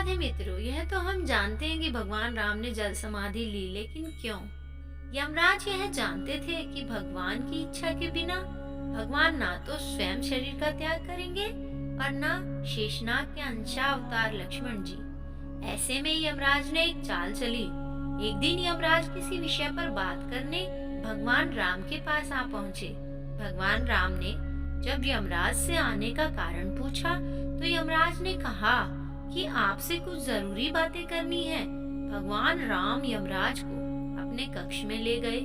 है मित्रों, यह तो हम जानते हैं कि भगवान राम ने जल समाधि ली, लेकिन क्यों? यमराज यह जानते थे कि भगवान की इच्छा के बिना भगवान ना तो स्वयं शरीर का त्याग करेंगे और ना शेषनाग के अंशावतार लक्ष्मण जी। ऐसे में यमराज ने एक चाल चली। एक दिन यमराज किसी विषय पर बात करने भगवान राम के पास आ पहुँचे। भगवान राम ने जब यमराज से आने का कारण पूछा तो यमराज ने कहा कि आपसे कुछ जरूरी बातें करनी है। भगवान राम यमराज को अपने कक्ष में ले गए।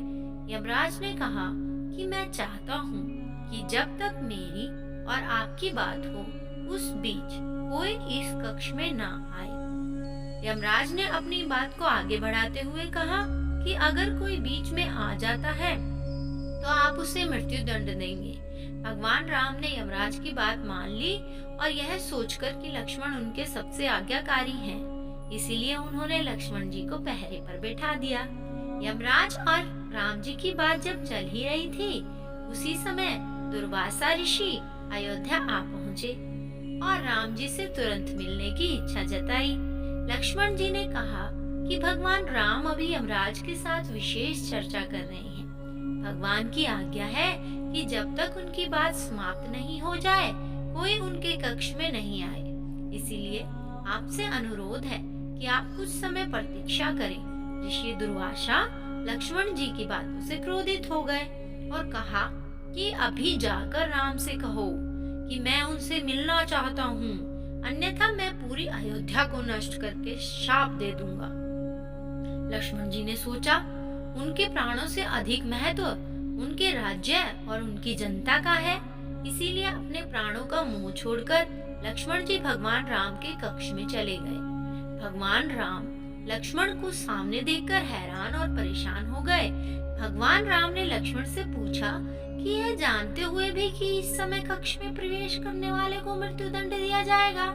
यमराज ने कहा कि मैं चाहता हूँ कि जब तक मेरी और आपकी बात हो उस बीच कोई इस कक्ष में ना आए। यमराज ने अपनी बात को आगे बढ़ाते हुए कहा कि अगर कोई बीच में आ जाता है तो आप उसे मृत्यु दंड देंगे। भगवान राम ने यमराज की बात मान ली और यह सोचकर कि लक्ष्मण उनके सबसे आज्ञाकारी हैं, इसीलिए उन्होंने लक्ष्मण जी को पहरे पर बैठा दिया। यमराज और राम जी की बात जब चल ही रही थी, उसी समय दुर्वासा ऋषि अयोध्या आ पहुँचे और राम जी से तुरंत मिलने की इच्छा जताई। लक्ष्मण जी ने कहा कि भगवान राम अभी यमराज के साथ विशेष चर्चा कर रहे हैं। भगवान की आज्ञा है कि जब तक उनकी बात समाप्त नहीं हो जाए कोई उनके कक्ष में नहीं आए। इसीलिए आपसे अनुरोध है कि आप कुछ समय प्रतीक्षा करें। ऋषि दुर्वासा लक्ष्मण जी की बातों से क्रोधित हो गए और कहा कि अभी जाकर राम से कहो कि मैं उनसे मिलना चाहता हूँ, अन्यथा मैं पूरी अयोध्या को नष्ट करके शाप दे दूंगा। लक्ष्मण जी ने सोचा उनके प्राणों से अधिक महत्व उनके राज्य और उनकी जनता का है, इसीलिए अपने प्राणों का मोह छोड़कर लक्ष्मण जी भगवान राम के कक्ष में चले गए। भगवान राम लक्ष्मण को सामने देखकर हैरान और परेशान हो गए। भगवान राम ने लक्ष्मण से पूछा कि यह जानते हुए भी कि इस समय कक्ष में प्रवेश करने वाले को मृत्यु दंड दिया जाएगा,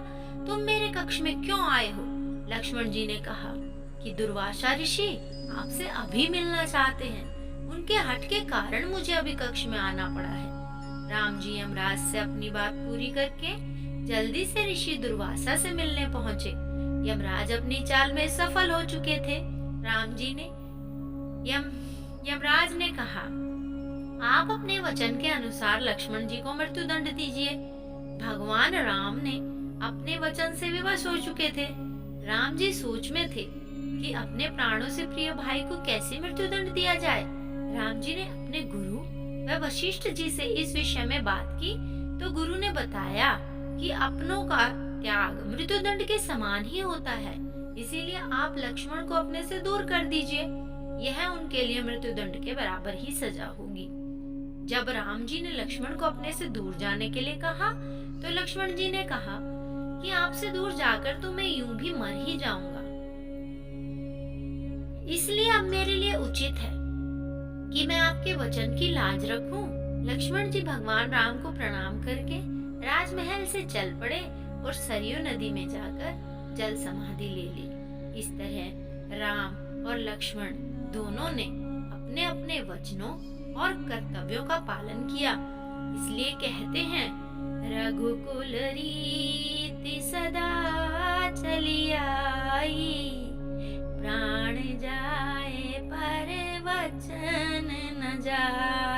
तुम मेरे कक्ष में क्यों आए हो? लक्ष्मण जी ने कहा कि दुर्वासा ऋषि आपसे अभी मिलना चाहते हैं, उनके हट के कारण मुझे अभी कक्ष में आना पड़ा है। राम जी यमराज से अपनी बात पूरी करके जल्दी से ऋषि दुर्वासा से मिलने पहुँचे। यमराज अपनी चाल में सफल हो चुके थे। राम जी ने यमराज ने कहा आप अपने वचन के अनुसार लक्ष्मण जी को मृत्यु दंड दीजिए। भगवान राम ने अपने वचन से विवश हो चुके थे। राम जी सोच में थे कि अपने प्राणों से प्रिय भाई को कैसे मृत्यु दंड दिया जाए। राम जी ने अपने गुरु व वशिष्ठ जी से इस विषय में बात की तो गुरु ने बताया कि अपनों का त्याग मृत्यु दंड के समान ही होता है, इसीलिए आप लक्ष्मण को अपने से दूर कर दीजिए, यह उनके लिए मृत्यु दंड के बराबर ही सजा होगी। जब राम जी ने लक्ष्मण को अपने से दूर जाने के लिए कहा तो लक्ष्मण जी ने कहा कि आपसे दूर जाकर तो मैं यूं भी मर ही जाऊंगा, इसलिए अब मेरे लिए उचित है कि मैं आपके वचन की लाज रखूं। लक्ष्मण जी भगवान राम को प्रणाम करके राजमहल से चल पड़े और सरयू नदी में जाकर जल समाधि ले ली। इस तरह राम और लक्ष्मण दोनों ने अपने अपने वचनों और कर्तव्यों का पालन किया। इसलिए कहते हैं रघुकुल रीति सदा चली आई, प्राण जाए पर वचन न जाए।